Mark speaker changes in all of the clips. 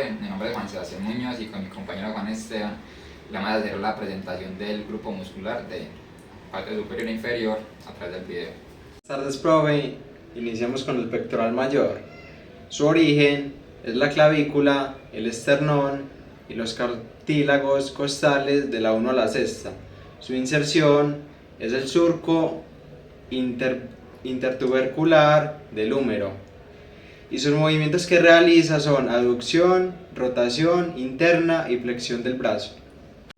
Speaker 1: mi nombre es Juan Sebastián Muñoz y con mi compañero Juan Esteban le vamos a hacer la presentación del grupo muscular de parte superior e inferior a través del video.
Speaker 2: Buenas tardes, profe. Iniciamos con el pectoral mayor. Su origen es la clavícula, el esternón y los cartílagos costales de la 1 a la 6. Su inserción es el surco intertubercular del húmero. Y sus movimientos que realiza son aducción, rotación interna y flexión del brazo.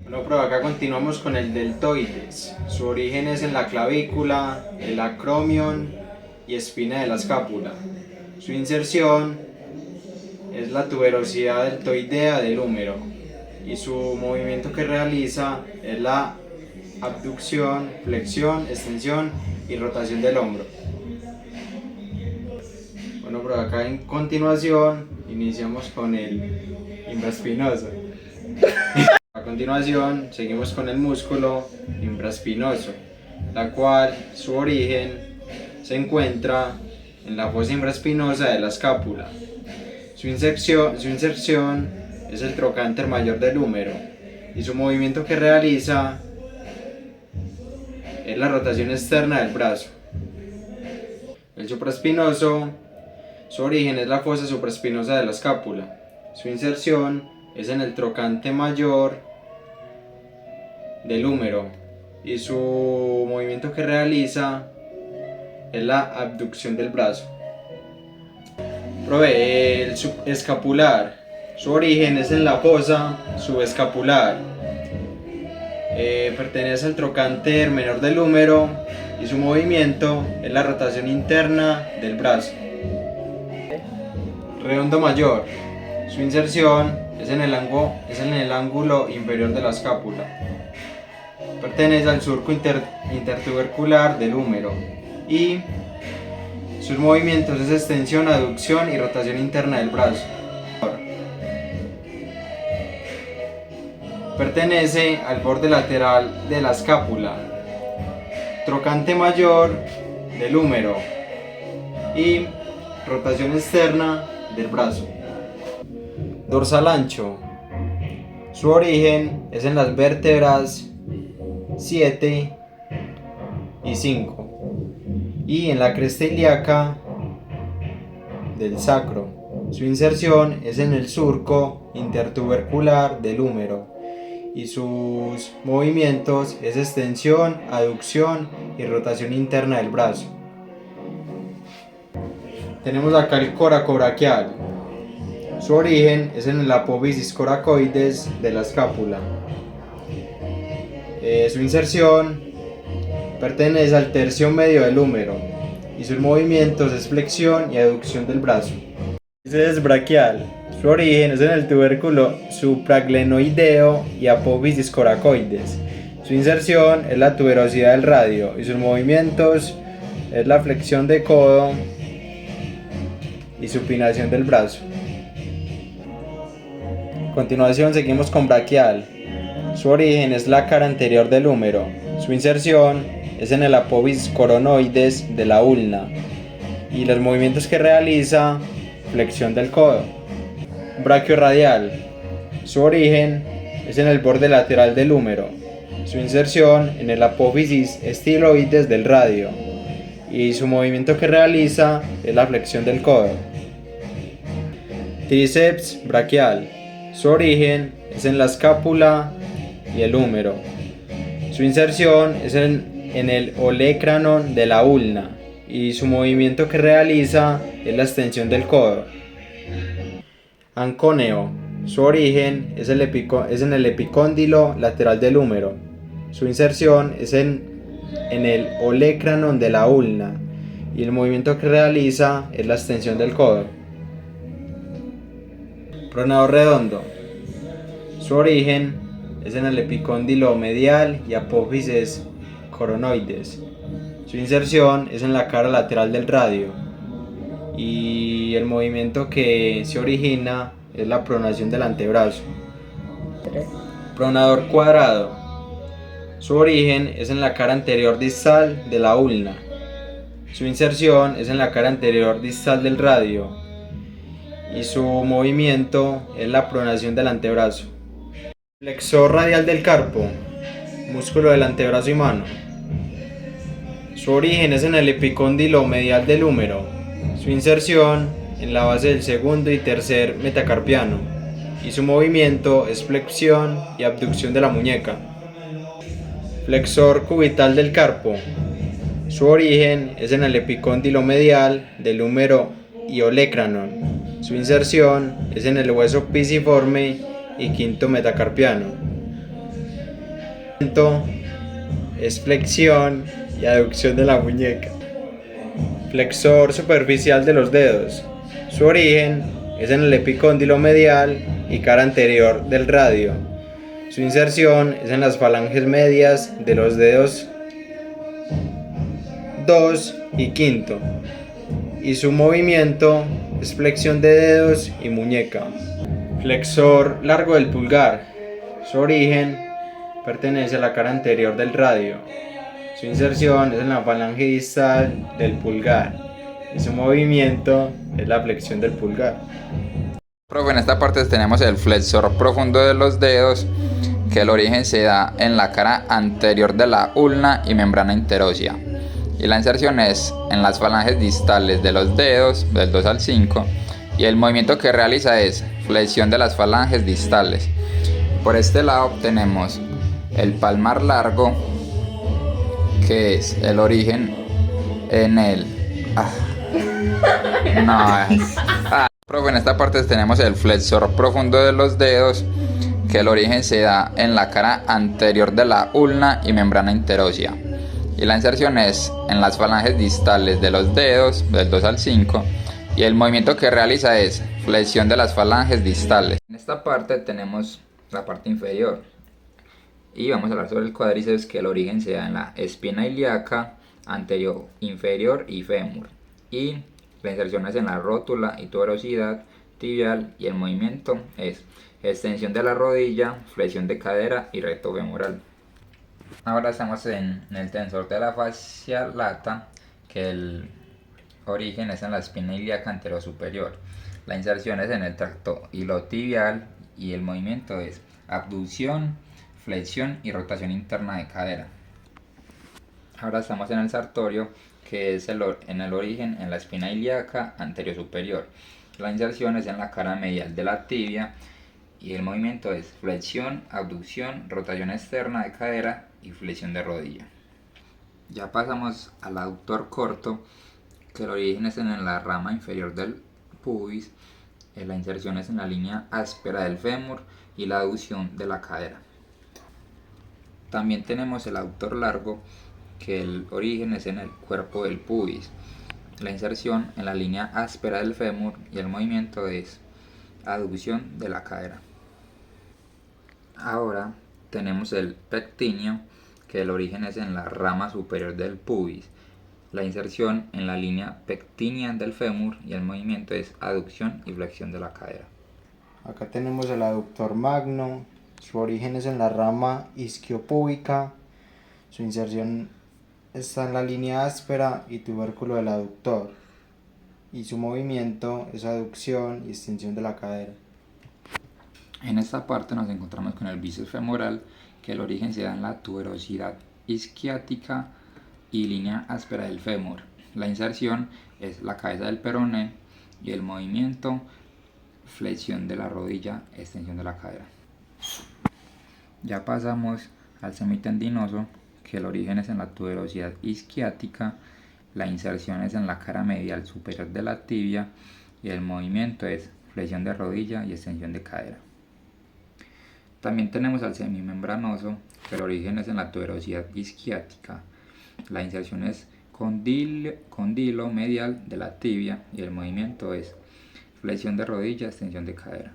Speaker 2: Bueno, pero acá continuamos con el deltoides. Su origen es en la clavícula, el acromion y espina de la escápula. Su inserción es la tuberosidad deltoidea del húmero y su movimiento que realiza es la abducción, flexión, extensión y rotación del hombro. Bueno, pero acá en continuación iniciamos con el infraespinoso. A continuación seguimos con el músculo infraespinoso, la cual su origen se encuentra en la fosa infraespinosa de la escápula. Su inserción es el trocánter mayor del húmero y su movimiento que realiza es la rotación externa del brazo. El supraespinoso, su origen es la fosa supraespinosa de la escápula. Su inserción es en el trocánter mayor del húmero y su movimiento que realiza es la abducción del brazo. Profe, el subescapular, su origen es en la fosa subescapular. Pertenece al trocánter menor del húmero y su movimiento es la rotación interna del brazo. Redondo mayor, su inserción es en el ángulo inferior de la escápula. Pertenece al surco intertubercular del húmero y sus movimientos es extensión, aducción y rotación interna del brazo. Pertenece al borde lateral de la escápula, trocánter mayor del húmero y rotación externa del brazo. Dorsal ancho, su origen es en las vértebras 7 y 5 y en la cresta ilíaca del sacro. Su inserción es en el surco intertubercular del húmero y sus movimientos es extensión, aducción y rotación interna del brazo. Tenemos acá el coracobraquial. Su origen es en el apófisis coracoides de la escápula. Su inserción pertenece al tercio medio del húmero y sus movimientos es flexión y aducción del brazo. Es braquial. Su origen es en el tubérculo supraglenoideo y apófisis coracoides. Su inserción es la tuberosidad del radio y sus movimientos es la flexión de codo y supinación del brazo. A continuación seguimos con braquial. Su origen es la cara anterior del húmero. Su inserción es en el apófisis coronoides de la ulna y los movimientos que realiza, flexión del codo. Braquiorradial. Su origen es en el borde lateral del húmero. Su inserción en el apófisis estiloides del radio y su movimiento que realiza es la flexión del codo. Tríceps braquial. Su origen es en la escápula y el húmero. Su inserción es en el olecranon de la ulna y su movimiento que realiza es la extensión del codo. Anconeo. Su origen es en el epicóndilo lateral del húmero. Su inserción es en el olecranon de la ulna y el movimiento que realiza es la extensión del codo. Pronador redondo. Su origen es en el epicóndilo medial y apófisis coronoides. Su inserción es en la cara lateral del radio y el movimiento que se origina es la pronación del antebrazo. Pronador cuadrado. Su origen es en la cara anterior distal de la ulna. Su inserción es en la cara anterior distal del radio y su movimiento es la pronación del antebrazo. Flexor radial del carpo, músculo del antebrazo y mano. Su origen es en el epicóndilo medial del húmero. Su inserción en la base del segundo y tercer metacarpiano. Y su movimiento es flexión y abducción de la muñeca. Flexor cubital del carpo. Su origen es en el epicóndilo medial del húmero y olecranon. Su inserción es en el hueso pisiforme y quinto metacarpiano. Es flexión y aducción de la muñeca. Flexor superficial de los dedos. Su origen es en el epicóndilo medial y cara anterior del radio. Su inserción es en las falanges medias de los dedos 2 y quinto. Y su movimiento es flexión de dedos y muñeca. Flexor largo del pulgar. Su origen pertenece a la cara anterior del radio. Su inserción es en la falange distal del pulgar y su movimiento es la flexión del pulgar.
Speaker 1: Profe, en esta parte tenemos el flexor profundo de los dedos, que el origen se da en la cara anterior de la ulna y membrana interósea. Y la inserción es en las falanges distales de los dedos, del 2 al 5, y el movimiento que realiza es flexión de las falanges distales. Por este lado tenemos el palmar largo, que es el origen en el... Profe, en esta parte tenemos el flexor profundo de los dedos, que el origen se da en la cara anterior de la ulna y membrana interósea. Y la inserción es en las falanges distales de los dedos, del 2 al 5, y el movimiento que realiza es flexión de las falanges distales. En esta parte tenemos la parte inferior. Y vamos a hablar sobre el cuádriceps, que el origen se da en la espina ilíaca, anterior, inferior y fémur. Y la inserción es en la rótula y tuberosidad tibial, y el movimiento es extensión de la rodilla, flexión de cadera y recto femoral. Ahora estamos en el tensor de la fascia lata, que el origen es en la espina ilíaca anterosuperior. La inserción es en el tracto iliotibial y el movimiento es abducción, flexión y rotación interna de cadera. Ahora estamos en el sartorio, que es en el origen en la espina ilíaca anterior superior. La inserción es en la cara medial de la tibia y el movimiento es flexión, abducción, rotación externa de cadera y flexión de rodilla. Ya pasamos al aductor corto, que el origen es en la rama inferior del pubis. La inserción es en la línea áspera del fémur y la aducción de la cadera. También tenemos el aductor largo, que el origen es en el cuerpo del pubis. La inserción en la línea áspera del fémur y el movimiento es aducción de la cadera. Ahora tenemos el pectíneo, que el origen es en la rama superior del pubis. La inserción en la línea pectínea del fémur y el movimiento es aducción y flexión de la cadera.
Speaker 2: Acá tenemos el aductor magno. Su origen es en la rama isquiopúbica. Su inserción está en la línea áspera y tubérculo del aductor. Y su movimiento es aducción y extensión de la cadera.
Speaker 1: En esta parte nos encontramos con el bíceps femoral, que el origen se da en la tuberosidad isquiática y línea áspera del fémur. La inserción es la cabeza del peroné y el movimiento flexión de la rodilla, extensión de la cadera. Ya pasamos al semitendinoso, que el origen es en la tuberosidad isquiática, la inserción es en la cara medial superior de la tibia y el movimiento es flexión de rodilla y extensión de cadera. También tenemos al semimembranoso, que el origen es en la tuberosidad isquiática, la inserción es condilo medial de la tibia y el movimiento es flexión de rodilla, extensión de cadera.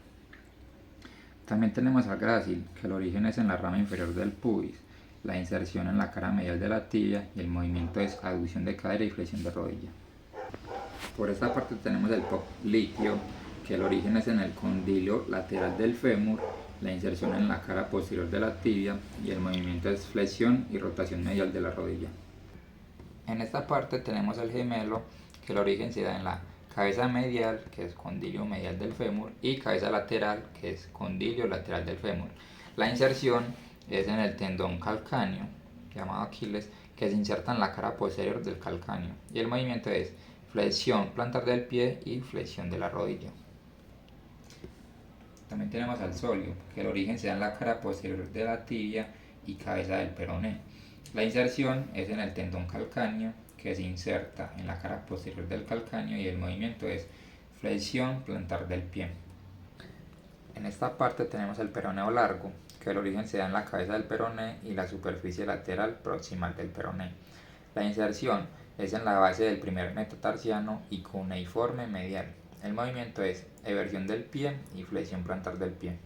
Speaker 1: También tenemos al grácil, que el origen es en la rama inferior del pubis, la inserción en la cara medial de la tibia y el movimiento es aducción de cadera y flexión de rodilla. Por esta parte tenemos el popliteo, que el origen es en el condilo lateral del fémur, la inserción en la cara posterior de la tibia y el movimiento es flexión y rotación medial de la rodilla. En esta parte tenemos el gemelo, que el origen se da en la cabeza medial, que es condilio medial del fémur, y cabeza lateral, que es condilio lateral del fémur. La inserción es en el tendón calcáneo, llamado Aquiles, que se inserta en la cara posterior del calcáneo, y el movimiento es flexión plantar del pie y flexión de la rodilla. También tenemos al sóleo, que el origen se da en la cara posterior de la tibia y cabeza del peroné. La inserción es en el tendón calcáneo, que se inserta en la cara posterior del calcáneo, y el movimiento es flexión plantar del pie. En esta parte tenemos el peroneo largo, que el origen se da en la cabeza del peroné y la superficie lateral proximal del peroné. La inserción es en la base del primer metatarsiano y cuneiforme medial. El movimiento es eversión del pie y flexión plantar del pie.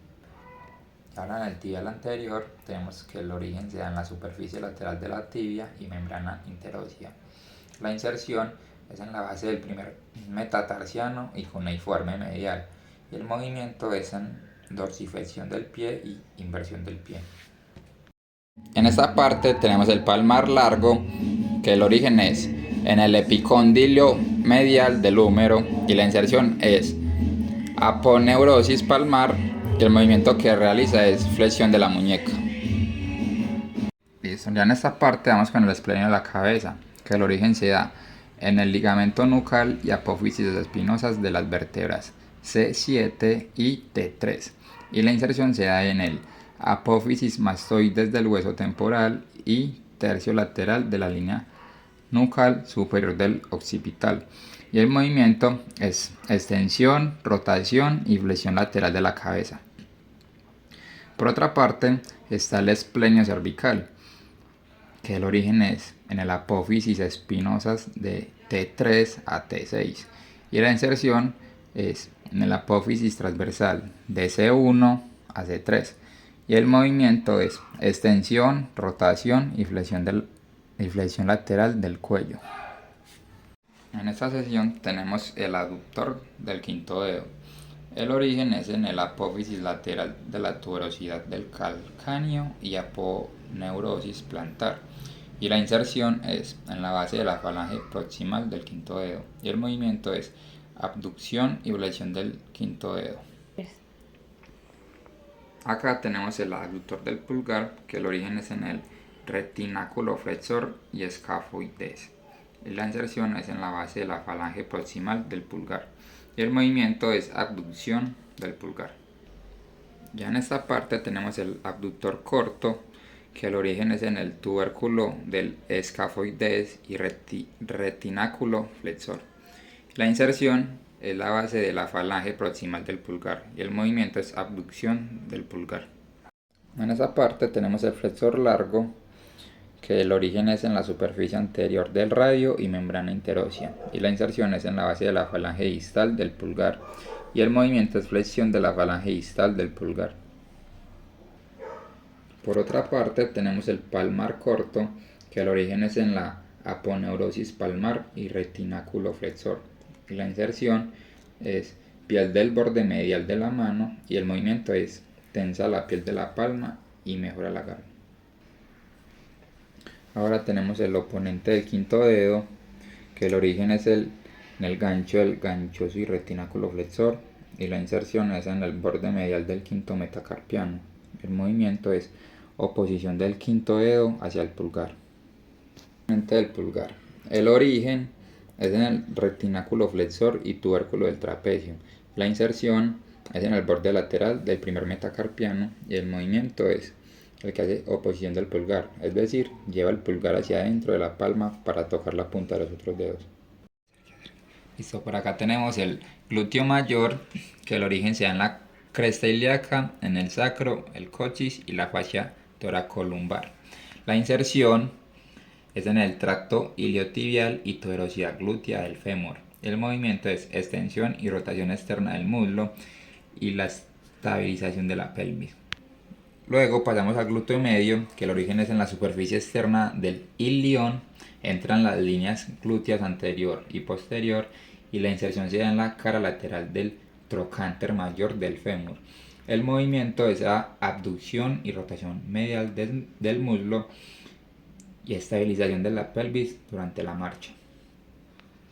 Speaker 1: Ahora en el tibial anterior tenemos que el origen se da en la superficie lateral de la tibia y membrana interósea. La inserción es en la base del primer metatarsiano y cuneiforme medial, y el movimiento es en dorsiflexión del pie y inversión del pie. En esta parte tenemos el palmar largo, que el origen es en el epicondilio medial del húmero, y la inserción es aponeurosis palmar, y el movimiento que realiza es flexión de la muñeca. Listo, ya en esta parte vamos con el esplenio de la cabeza, que el origen se da en el ligamento nucal y apófisis espinosas de las vértebras C7 y T3, y la inserción se da en el apófisis mastoides del hueso temporal y tercio lateral de la línea nucal superior del occipital, y el movimiento es extensión, rotación y flexión lateral de la cabeza. Por otra parte está el esplenio cervical, que el origen es en el apófisis espinosas de T3 a T6, y la inserción es en el apófisis transversal de C1 a C3, y el movimiento es extensión, rotación y flexión lateral del cuello. En esta sesión tenemos el aductor del quinto dedo. El origen es en el apófisis lateral de la tuberosidad del calcáneo y aponeurosis plantar, y la inserción es en la base de la falange proximal del quinto dedo, y el movimiento es abducción y flexión del quinto dedo. Acá tenemos el aductor del pulgar, que el origen es en el retináculo flexor y escafoides, y la inserción es en la base de la falange proximal del pulgar, y el movimiento es abducción del pulgar. Ya en esta parte tenemos el abductor corto, que el origen es en el tubérculo del escafoides y retináculo flexor. La inserción es la base de la falange proximal del pulgar, y el movimiento es abducción del pulgar. En esa parte tenemos el flexor largo, que el origen es en la superficie anterior del radio y membrana interósea, y la inserción es en la base de la falange distal del pulgar, y el movimiento es flexión de la falange distal del pulgar. Por otra parte tenemos el palmar corto, que el origen es en la aponeurosis palmar y retináculo flexor, y la inserción es piel del borde medial de la mano, y el movimiento es tensa la piel de la palma y mejora la agarre. Ahora tenemos el oponente del quinto dedo, que el origen es en el gancho del ganchoso y retináculo flexor, y la inserción es en el borde medial del quinto metacarpiano. El movimiento es oposición del quinto dedo hacia el pulgar. Del pulgar. El origen es en el retináculo flexor y tubérculo del trapecio. La inserción es en el borde lateral del primer metacarpiano, y el movimiento es el que hace oposición del pulgar, es decir, lleva el pulgar hacia adentro de la palma para tocar la punta de los otros dedos. Listo, por acá tenemos el glúteo mayor, que el origen se da en la cresta ilíaca, en el sacro, el coxis y la fascia toracolumbar. La inserción es en el tracto iliotibial y tuberosidad glútea del fémur. El movimiento es extensión y rotación externa del muslo y la estabilización de la pelvis. Luego pasamos al glúteo medio, que el origen es en la superficie externa del ilion, entran las líneas glúteas anterior y posterior, y la inserción se da en la cara lateral del trocánter mayor del fémur. El movimiento es a abducción y rotación medial del muslo y estabilización de la pelvis durante la marcha.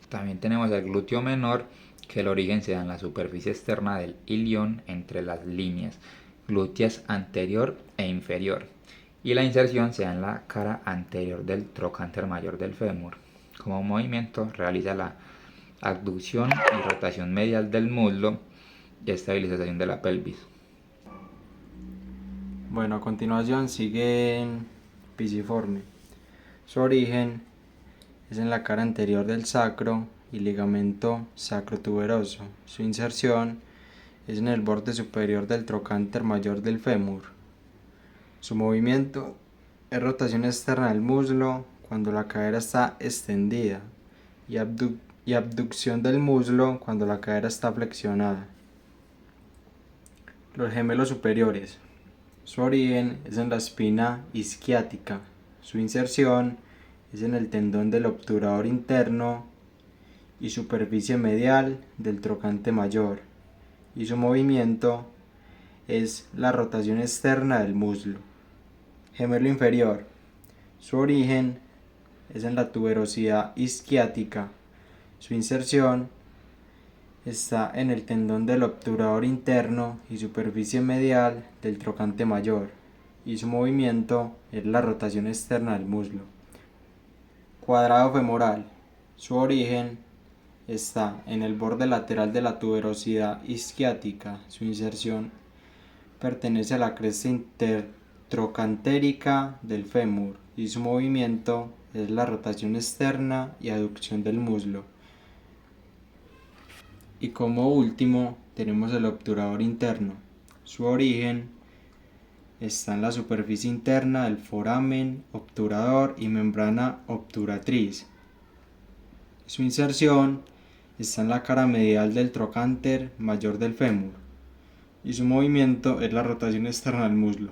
Speaker 1: También tenemos el glúteo menor, que el origen se da en la superficie externa del ilion entre las líneas glúteas anterior e inferior, y la inserción se da en la cara anterior del trocánter mayor del fémur. Como movimiento realiza la abducción y rotación medial del muslo y estabilización de la pelvis.
Speaker 2: Bueno, a continuación sigue pisiforme. Su origen es en la cara anterior del sacro y ligamento sacrotuberoso. Su inserción es en el borde superior del trocánter mayor del fémur. Su movimiento es rotación externa del muslo cuando la cadera está extendida y abducción del muslo cuando la cadera está flexionada. Los gemelos superiores. Su origen es en la espina isquiática. Su inserción es en el tendón del obturador interno y superficie medial del trocánter mayor, y su movimiento es la rotación externa del muslo. Gemelo inferior. Su origen es en la tuberosidad isquiática. Su inserción está en el tendón del obturador interno y superficie medial del trocánter mayor, y su movimiento es la rotación externa del muslo. Cuadrado femoral. Su origen está en el borde lateral de la tuberosidad isquiática. Su inserción pertenece a la cresta intertrocantérica del fémur, y su movimiento es la rotación externa y aducción del muslo. Y como último tenemos el obturador interno. Su origen está en la superficie interna del foramen obturador y membrana obturatriz. Su inserción está en la cara medial del trocánter mayor del fémur, y su movimiento es la rotación externa del muslo.